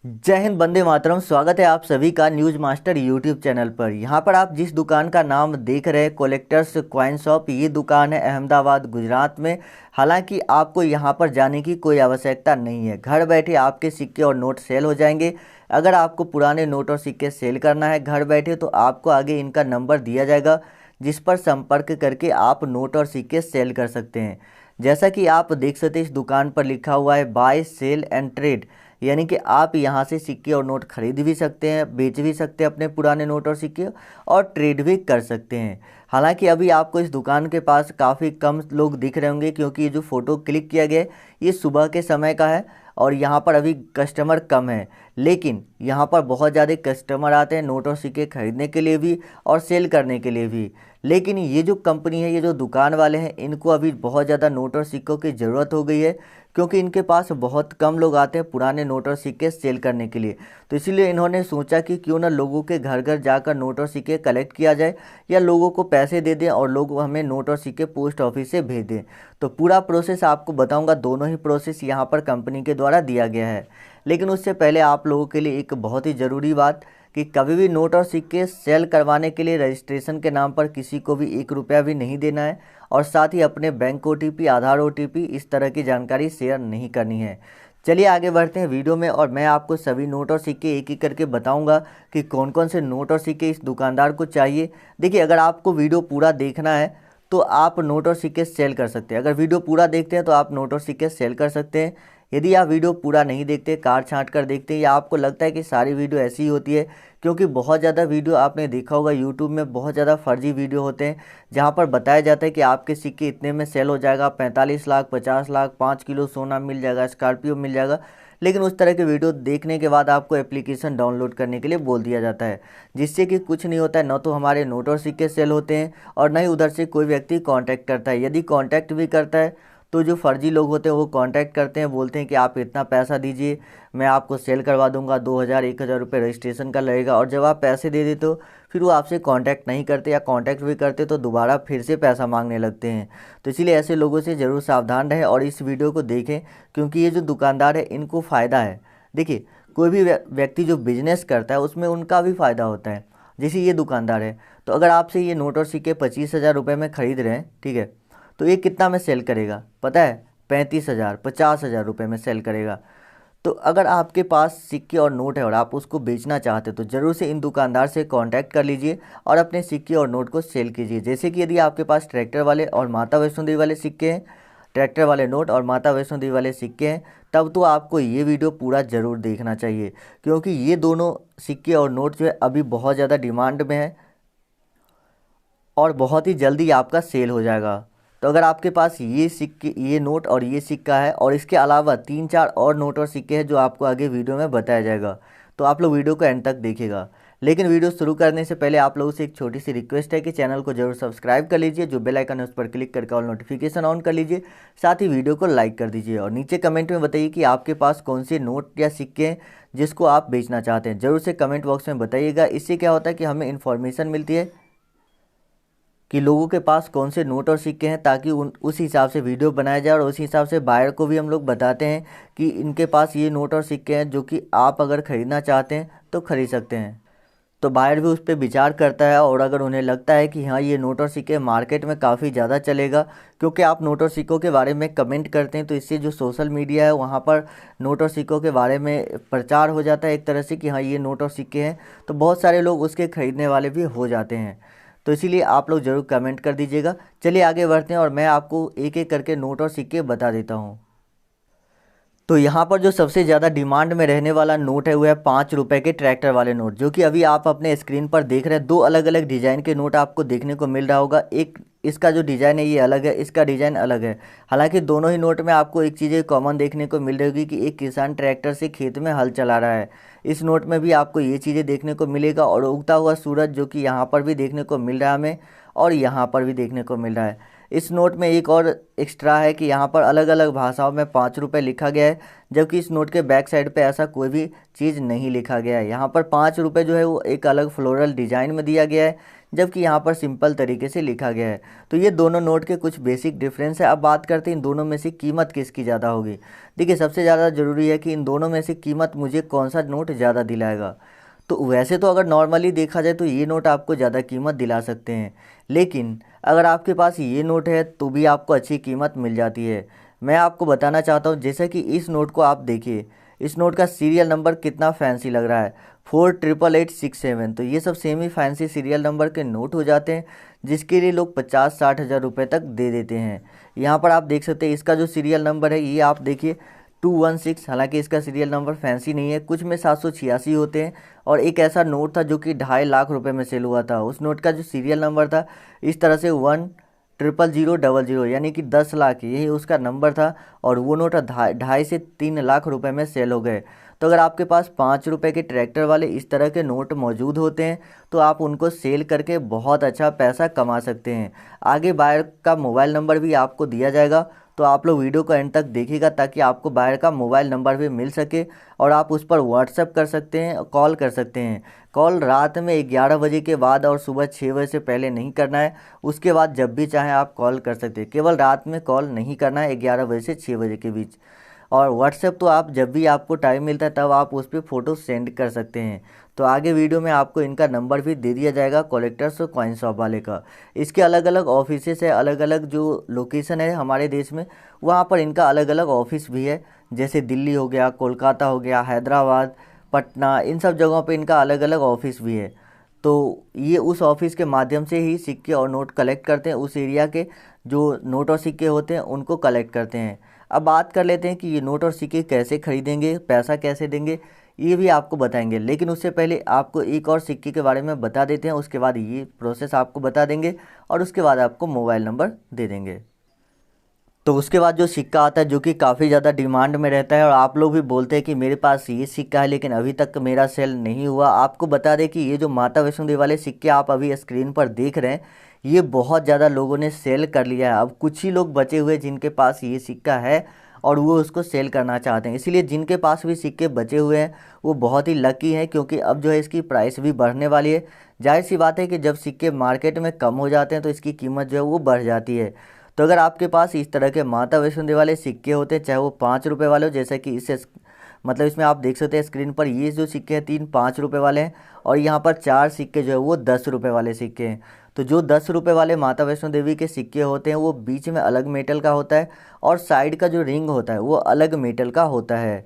जय हिंद, वंदे मातरम। स्वागत है आप सभी का न्यूज मास्टर यूट्यूब चैनल पर। यहाँ पर आप जिस दुकान का नाम देख रहे हैं कलेक्टर्स कॉइन शॉप, ये दुकान है अहमदाबाद गुजरात में। हालांकि आपको यहाँ पर जाने की कोई आवश्यकता नहीं है, घर बैठे आपके सिक्के और नोट सेल हो जाएंगे। अगर आपको पुराने नोट और सिक्के सेल करना है घर बैठे तो आपको आगे इनका नंबर दिया जाएगा, जिस पर संपर्क करके आप नोट और सिक्के सेल कर सकते हैं। जैसा कि आप देख सकते हैं इस दुकान पर लिखा हुआ है बाय सेल एंड ट्रेड, यानी कि आप यहाँ से सिक्के और नोट खरीद भी सकते हैं, बेच भी सकते हैं अपने पुराने नोट और सिक्के, और ट्रेड भी कर सकते हैं। हालांकि अभी आपको इस दुकान के पास काफ़ी कम लोग दिख रहे होंगे, क्योंकि ये जो फ़ोटो क्लिक किया गया है ये सुबह के समय का है और यहाँ पर अभी कस्टमर कम है। लेकिन यहाँ पर बहुत ज़्यादा कस्टमर आते हैं नोट और सिक्के खरीदने के लिए भी और सेल करने के लिए भी। लेकिन ये जो कंपनी है, ये जो दुकान वाले हैं, इनको अभी बहुत ज़्यादा नोट और सिक्कों की ज़रूरत हो गई है, क्योंकि इनके पास बहुत कम लोग आते हैं पुराने नोट और सिक्के सेल करने के लिए। तो इसीलिए इन्होंने सोचा कि क्यों ना लोगों के घर घर जाकर नोट और सिक्के कलेक्ट किया जाए, या लोगों को पैसे दे दें और लोग हमें नोट और सिक्के पोस्ट ऑफिस से भेज दें। तो पूरा प्रोसेस आपको बताऊंगा, दोनों ही प्रोसेस यहाँ पर कंपनी के द्वारा दिया गया है। लेकिन उससे पहले आप लोगों के लिए एक बहुत ही ज़रूरी बात, कि कभी भी नोट और सिक्के सेल करवाने के लिए रजिस्ट्रेशन के नाम पर किसी को भी 1 रुपया भी नहीं देना है, और साथ ही अपने बैंक OTP, आधार OTP, इस तरह की जानकारी शेयर नहीं करनी है। चलिए आगे बढ़ते हैं वीडियो में, और मैं आपको सभी नोट और सिक्के एक एक करके बताऊंगा कि कौन कौन से नोट और सिक्के इस दुकानदार को चाहिए। देखिए, अगर आपको वीडियो पूरा देखना है तो आप नोट और सिक्के सेल कर सकते हैं। अगर वीडियो पूरा देखते हैं तो आप नोट और सिक्के सेल कर सकते हैं। यदि आप वीडियो पूरा नहीं देखते, काट छाँट कर देखते हैं, या आपको लगता है कि सारी वीडियो ऐसी ही होती है, क्योंकि बहुत ज़्यादा वीडियो आपने देखा होगा यूट्यूब में, बहुत ज़्यादा फर्जी वीडियो होते हैं जहां पर बताया जाता है कि आपके सिक्के इतने में सेल हो जाएगा, 45 लाख, 50 लाख, 5 किलो सोना मिल जाएगा, स्कॉर्पियो मिल जाएगा। लेकिन उस तरह के वीडियो देखने के बाद आपको एप्लीकेशन डाउनलोड करने के लिए बोल दिया जाता है, जिससे कि कुछ नहीं होता है। न तो हमारे नोट और सिक्के सेल होते हैं और न ही उधर से कोई व्यक्ति कांटेक्ट करता है। यदि कांटेक्ट भी करता है तो जो फर्जी लोग होते हैं वो कांटेक्ट करते हैं, बोलते हैं कि आप इतना पैसा दीजिए, मैं आपको सेल करवा दूंगा, 2000-1000 रुपये रजिस्ट्रेशन का लगेगा। और जब आप पैसे दे देते हो फिर वो आपसे कांटेक्ट नहीं करते, या कांटेक्ट भी करते तो दोबारा फिर से पैसा मांगने लगते हैं। तो इसीलिए ऐसे लोगों से ज़रूर सावधान रहें और इस वीडियो को देखें, क्योंकि ये जो दुकानदार है इनको फ़ायदा है। देखिए, कोई भी व्यक्ति जो बिजनेस करता है उसमें उनका भी फ़ायदा होता है। जैसे ये दुकानदार है, तो अगर आपसे ये नोट और सिक्के 25,000 रुपये में ख़रीद रहे हैं, ठीक है, तो ये कितना में सेल करेगा पता है? 35,000, 50,000 रुपये में सेल करेगा। तो अगर आपके पास सिक्के और नोट है और आप उसको बेचना चाहते हो तो ज़रूर से इन दुकानदार से कांटेक्ट कर लीजिए और अपने सिक्के और नोट को सेल कीजिए। जैसे कि यदि आपके पास ट्रैक्टर वाले और माता वैष्णो देवी वाले सिक्के हैं, ट्रैक्टर वाले नोट और माता वैष्णो देवी वाले सिक्के हैं, तब तो आपको ये वीडियो पूरा ज़रूर देखना चाहिए, क्योंकि ये दोनों सिक्के और नोट जो है अभी बहुत ज़्यादा डिमांड में है और बहुत ही जल्दी आपका सेल हो जाएगा। तो अगर आपके पास ये सिक्के, ये नोट और ये सिक्का है, और इसके अलावा 3-4 और नोट और सिक्के हैं जो आपको आगे वीडियो में बताया जाएगा, तो आप लोग वीडियो को एंड तक देखिएगा। लेकिन वीडियो शुरू करने से पहले आप लोगों से एक छोटी सी रिक्वेस्ट है कि चैनल को जरूर सब्सक्राइब कर लीजिए, जो बेल आइकन है उस पर क्लिक करके ऑल नोटिफिकेशन ऑन कर लीजिए, साथ ही वीडियो को लाइक कर दीजिए और नीचे कमेंट में बताइए कि आपके पास कौन से नोट या सिक्के हैं जिसको आप बेचना चाहते हैं। जरूर से कमेंट बॉक्स में बताइएगा। इससे क्या होता है कि हमें इन्फॉर्मेशन मिलती है कि लोगों के पास कौन से नोट और सिक्के हैं, ताकि उस हिसाब से वीडियो बनाया जाए और उस हिसाब से बायर को भी हम लोग बताते हैं कि इनके पास ये नोट और सिक्के हैं, जो कि आप अगर ख़रीदना चाहते हैं तो ख़रीद सकते हैं। तो बायर भी उस पर विचार करता है, और अगर उन्हें लगता है कि हाँ ये नोट और सिक्के मार्केट में काफ़ी ज़्यादा चलेगा, क्योंकि आप नोट और सिक्कों के बारे में कमेंट करते हैं, तो इससे जो सोशल मीडिया है वहाँ पर नोट और सिक्कों के बारे में प्रचार हो जाता है एक तरह से कि हाँ ये नोट और सिक्के हैं, तो बहुत सारे लोग उसके ख़रीदने वाले भी हो जाते हैं। तो इसीलिए आप लोग ज़रूर कमेंट कर दीजिएगा। चलिए आगे बढ़ते हैं और मैं आपको एक एक करके नोट और सिक्के बता देता हूँ। तो यहाँ पर जो सबसे ज़्यादा डिमांड में रहने वाला नोट है वो है 5 रुपये के ट्रैक्टर वाले नोट, जो कि अभी आप अपने स्क्रीन पर देख रहे हैं। दो अलग अलग डिज़ाइन के नोट आपको देखने को मिल रहा होगा। एक इसका जो डिज़ाइन है ये अलग है, इसका डिज़ाइन अलग है। हालांकि दोनों ही नोट में आपको एक चीज़ें कॉमन देखने को मिल रही होगी कि एक किसान ट्रैक्टर से खेत में हल चला रहा है। इस नोट में भी आपको ये चीज़ें देखने को मिलेगा, और उगता हुआ सूरज जो कि यहाँ पर भी देखने को मिल रहा है हमें, और यहाँ पर भी देखने को मिल रहा है। इस नोट में एक और एक्स्ट्रा है कि यहाँ पर अलग अलग भाषाओं में 5 रुपये लिखा गया है, जबकि इस नोट के बैक साइड पे ऐसा कोई भी चीज़ नहीं लिखा गया है। यहाँ पर 5 रुपये जो है वो एक अलग फ्लोरल डिज़ाइन में दिया गया है, जबकि यहाँ पर सिंपल तरीके से लिखा गया है। तो ये दोनों नोट के कुछ बेसिक डिफरेंस है। अब बात करते हैं इन दोनों में से कीमत किसकी ज़्यादा होगी। देखिए, सबसे ज़्यादा ज़रूरी है कि इन दोनों में से कीमत मुझे कौन सा नोट ज़्यादा दिलाएगा। तो वैसे तो अगर नॉर्मली देखा जाए तो ये नोट आपको ज़्यादा कीमत दिला सकते हैं, लेकिन अगर आपके पास ये नोट है तो भी आपको अच्छी कीमत मिल जाती है। मैं आपको बताना चाहता हूँ, जैसे कि इस नोट को आप देखिए, इस नोट का सीरियल नंबर कितना फैंसी लग रहा है, 488867। तो ये सब सेमी फैंसी सीरियल नंबर के नोट हो जाते हैं, जिसके लिए लोग 50-60 हज़ार रुपये तक दे देते हैं। यहाँ पर आप देख सकते हैं इसका जो सीरियल नंबर है ये आप देखिए 216। हालांकि इसका सीरियल नंबर फैंसी नहीं है, कुछ में 786 होते हैं। और एक ऐसा नोट था जो कि 2.5 लाख रुपए में सेल हुआ था, उस नोट का जो सीरियल नंबर था इस तरह से 1000000, यानी कि 10 लाख यही उसका नंबर था, और वो नोट 2.5 से 3 लाख रुपए में सेल हो गए। तो अगर आपके पास 5 रुपये के ट्रैक्टर वाले इस तरह के नोट मौजूद होते हैं तो आप उनको सेल करके बहुत अच्छा पैसा कमा सकते हैं। आगे बायर का मोबाइल नंबर भी आपको दिया जाएगा, तो आप लोग वीडियो को एंड तक देखिएगा ताकि आपको बायर का मोबाइल नंबर भी मिल सके और आप उस पर व्हाट्सएप कर सकते हैं, कॉल कर सकते हैं। कॉल रात में 11 बजे के बाद और सुबह 6 बजे से पहले नहीं करना है, उसके बाद जब भी चाहें आप कॉल कर सकते हैं। केवल रात में कॉल नहीं करना है 11 बजे से 6 बजे के बीच। और व्हाट्सएप तो आप जब भी आपको टाइम मिलता है तब आप उस पर फ़ोटो सेंड कर सकते हैं। तो आगे वीडियो में आपको इनका नंबर भी दे दिया जाएगा कलेक्टर्स और कॉइन शॉप वाले का। इसके अलग अलग ऑफिसेस है, अलग अलग जो लोकेशन है हमारे देश में, वहाँ पर इनका अलग अलग ऑफिस भी है। जैसे दिल्ली हो गया, कोलकाता हो गया, हैदराबाद, पटना, इन सब जगहों पे इनका अलग अलग ऑफिस भी है। तो ये उस ऑफिस के माध्यम से ही सिक्के और नोट कलेक्ट करते हैं, उस एरिया के जो नोट और सिक्के होते हैं उनको कलेक्ट करते हैं। अब बात कर लेते हैं कि ये नोट और सिक्के कैसे खरीदेंगे, पैसा कैसे देंगे, ये भी आपको बताएंगे। लेकिन उससे पहले आपको एक और सिक्के के बारे में बता देते हैं, उसके बाद ये प्रोसेस आपको बता देंगे और उसके बाद आपको मोबाइल नंबर दे देंगे। तो उसके बाद जो सिक्का आता है जो कि काफ़ी ज़्यादा डिमांड में रहता है और आप लोग भी बोलते हैं कि मेरे पास ये सिक्का है लेकिन अभी तक मेरा सेल नहीं हुआ। आपको बता दें कि ये जो माता वैष्णो देवी वाले सिक्के आप अभी स्क्रीन पर देख रहे हैं, ये बहुत ज़्यादा लोगों ने सेल कर लिया है। अब कुछ ही लोग बचे हुए जिनके पास ये सिक्का है और वो उसको सेल करना चाहते हैं। इसीलिए जिनके पास भी सिक्के बचे हुए हैं वो बहुत ही लकी हैं, क्योंकि अब जो है इसकी प्राइस भी बढ़ने वाली है। जाहिर सी बात है कि जब सिक्के मार्केट में कम हो जाते हैं तो इसकी कीमत जो है वो बढ़ जाती है। तो अगर आपके पास इस तरह के माता वैष्णो देवी वाले सिक्के होते हैं, चाहे वो 5 रुपये वाले हो, जैसे कि इससे मतलब इसमें आप देख सकते हैं स्क्रीन पर ये जो सिक्के हैं 3 5 रुपये वाले हैं, और यहाँ पर 4 सिक्के जो है वो 10 रुपये वाले सिक्के हैं। तो जो 10 रुपये वाले माता वैष्णो देवी के सिक्के होते हैं वो बीच में अलग मेटल का होता है और साइड का जो रिंग होता है वो अलग मेटल का होता है।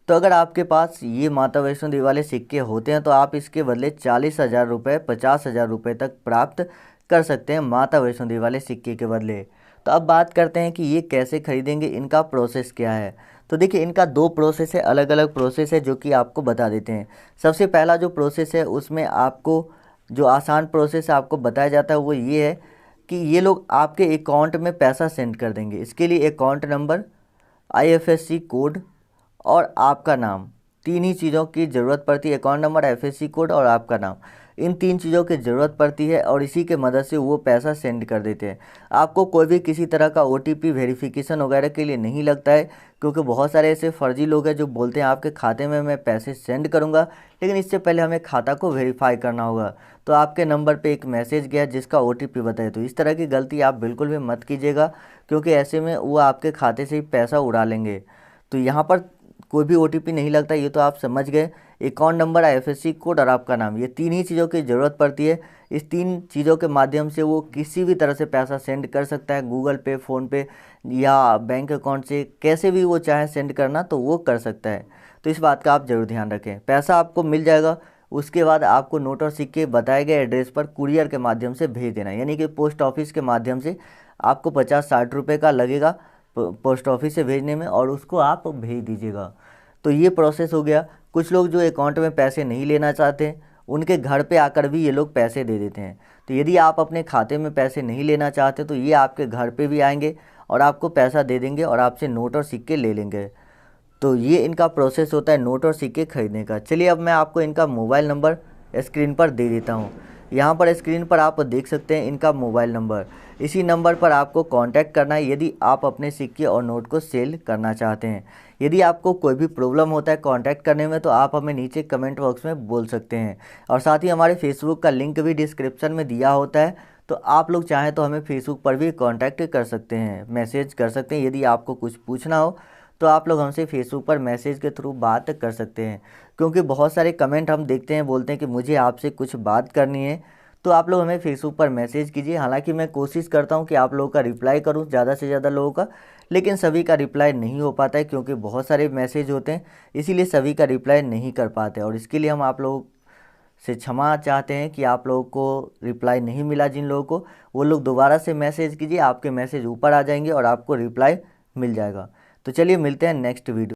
तो अगर आपके पास ये माता वैष्णो देवी वाले सिक्के होते हैं तो आप इसके बदले 40,000 रुपये 50,000 रुपये तक प्राप्त कर सकते हैं माता वैष्णो देवी वाले सिक्के के बदले। तो अब बात करते हैं कि ये कैसे खरीदेंगे, इनका प्रोसेस क्या है। तो देखिए, इनका 2 प्रोसेस है, अलग अलग प्रोसेस है जो कि आपको बता देते हैं। सबसे पहला जो प्रोसेस है उसमें आपको जो आसान प्रोसेस आपको बताया जाता है वो ये है कि ये लोग आपके अकाउंट में पैसा सेंड कर देंगे। इसके लिए अकाउंट नंबर, IFSC कोड और आपका नाम, 3 ही चीज़ों की ज़रूरत पड़ती है। अकाउंट नंबर, IFSC कोड और आपका नाम, इन 3 चीज़ों की ज़रूरत पड़ती है और इसी के मदद से वो पैसा सेंड कर देते हैं। आपको कोई भी किसी तरह का OTP वेरिफिकेशन वगैरह के लिए नहीं लगता है, क्योंकि बहुत सारे ऐसे फर्जी लोग हैं जो बोलते हैं आपके खाते में मैं पैसे सेंड करूंगा, लेकिन इससे पहले हमें खाता को वेरीफाई करना होगा। तो आपके नंबर पे एक मैसेज गया जिसका OTP बताए। तो इस तरह की गलती आप बिल्कुल भी मत कीजिएगा, क्योंकि ऐसे में वो आपके खाते से ही पैसा उड़ा लेंगे। तो यहाँ पर कोई भी OTP नहीं लगता, ये तो आप समझ गए। अकाउंट नंबर, IFSC कोड और आपका नाम, ये 3 ही चीज़ों की ज़रूरत पड़ती है। इस 3 चीज़ों के माध्यम से वो किसी भी तरह से पैसा सेंड कर सकता है, गूगल पे, फ़ोनपे या बैंक अकाउंट से, कैसे भी वो चाहे सेंड करना तो वो कर सकता है। तो इस बात का आप ज़रूर ध्यान रखें। पैसा आपको मिल जाएगा, उसके बाद आपको नोट और सिक्के बताए गए एड्रेस पर कुरियर के माध्यम से भेज देना, यानी कि पोस्ट ऑफिस के माध्यम से आपको 50-60 रुपये का लगेगा पोस्ट ऑफिस से भेजने में, और उसको आप भेज दीजिएगा। तो ये प्रोसेस हो गया। कुछ लोग जो अकाउंट में पैसे नहीं लेना चाहते, उनके घर पे आकर भी ये लोग पैसे दे देते हैं। तो यदि आप अपने खाते में पैसे नहीं लेना चाहते तो ये आपके घर पे भी आएंगे और आपको पैसा दे देंगे और आपसे नोट और सिक्के ले लेंगे। तो ये इनका प्रोसेस होता है नोट और सिक्के खरीदने का। चलिए अब मैं आपको इनका मोबाइल नंबर स्क्रीन पर दे देता हूँ। यहाँ पर स्क्रीन पर आप देख सकते हैं इनका मोबाइल नंबर। इसी नंबर पर आपको कांटेक्ट करना है यदि आप अपने सिक्के और नोट को सेल करना चाहते हैं। यदि आपको कोई भी प्रॉब्लम होता है कांटेक्ट करने में तो आप हमें नीचे कमेंट बॉक्स में बोल सकते हैं। और साथ ही हमारे फेसबुक का लिंक भी डिस्क्रिप्शन में दिया होता है, तो आप लोग चाहें तो हमें फेसबुक पर भी कांटेक्ट कर सकते हैं, मैसेज कर सकते हैं। यदि आपको कुछ पूछना हो तो आप लोग हमसे फेसबुक पर मैसेज के थ्रू बात कर सकते हैं, क्योंकि बहुत सारे कमेंट हम देखते हैं, बोलते हैं कि मुझे आपसे कुछ बात करनी है, तो आप लोग हमें फेसबुक पर मैसेज कीजिए। हालांकि मैं कोशिश करता हूं कि आप लोगों का रिप्लाई करूं ज़्यादा से ज़्यादा लोगों का, लेकिन सभी का रिप्लाई नहीं हो पाता है क्योंकि बहुत सारे मैसेज होते हैं, इसीलिए सभी का रिप्लाई नहीं कर पाते। और इसके लिए हम आप लोगों से क्षमा चाहते हैं कि आप लोगों को रिप्लाई नहीं मिला। जिन लोगों को, वो लोग दोबारा से मैसेज कीजिए, आपके मैसेज ऊपर आ जाएंगे और आपको रिप्लाई मिल जाएगा। तो चलिए मिलते हैं नेक्स्ट वीडियो।